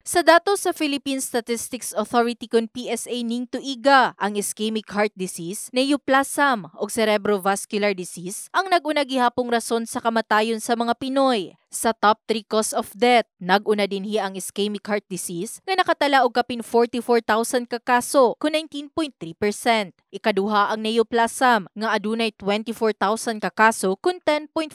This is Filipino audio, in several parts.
Sa datos sa Philippine Statistics Authority kon PSA ning tuiga, ang ischemic heart disease, neoplasm o cerebrovascular disease ang nag-una gihapong rason sa kamatayon sa mga Pinoy. Sa top 3 cause of death, nag-una dinhi ang ischemic heart disease nga nakatala og kapin 44,000 ka kaso kun 19.3%. Ikaduha ang neoplasm nga adunay 24,000 ka kaso kun 10.4%.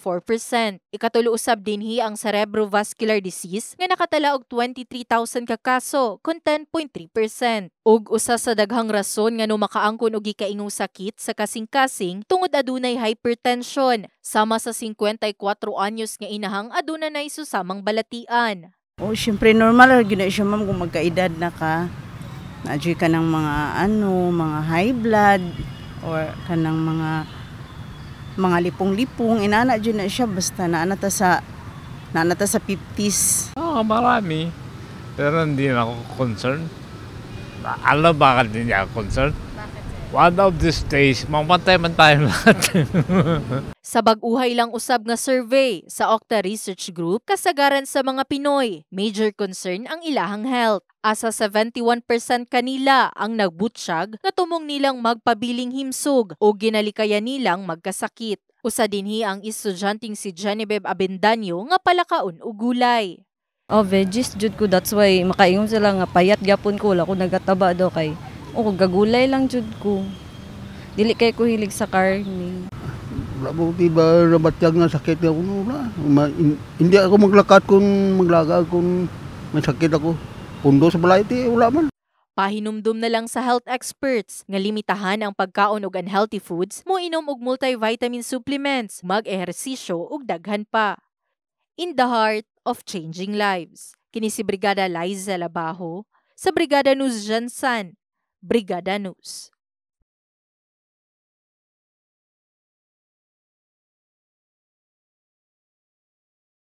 Ikatulo usab dinhi ang cerebrovascular disease nga nakatala og 23,000 ka kaso kun 10.3%. Ug usa sa daghang rason nga no makaangkon og gikaingong sakit sa kasing-kasing tungod adunay hypertension sama sa 54 anyos nga inahang aduna nay susamang balatian. Siyempre normal ra gyud na siya ma'am kung magkaedad na ka. Naadyoy ka ng mga high blood or kanang mga lipong-lipong inana gyud na siya basta naanata sa 50s. Marami. Pero hindi na ako concerned. Alam bakit hindi ako concerned? One of these days, mamatay man tayo lahat. Sa bag-uhay lang usab nga survey sa Okta Research Group, kasagaran sa mga Pinoy, major concern ang ilahang health. Asa 71% kanila ang nagbutsyag nga tumong nilang magpabiling himsog o ginalikayan nilang magkasakit. Usa dinhi ang estudyanteng si Genevieve Abendanyo nga palakaon og gulay. Veggies jud ko, that's why makaingon sila nga payat gyapon ko, wala ko nagataba daw kay gagulay lang jud ko. Dili kay ko hilig sa karne. Wala mo tiba rabatyag nga sakit ako wala. Hindi ako maglakad kung maglagag kung may sakit ako. Pundo sa balay wala man. Pahinumdum na lang sa health experts nga limitahan ang pagkaon og unhealthy foods, moinom og multivitamin supplements, mag-ehersisyo ug daghan pa. In the heart of changing lives. Kini si Brigada Liza Labajo sa Brigada News Jansan. Brigada News.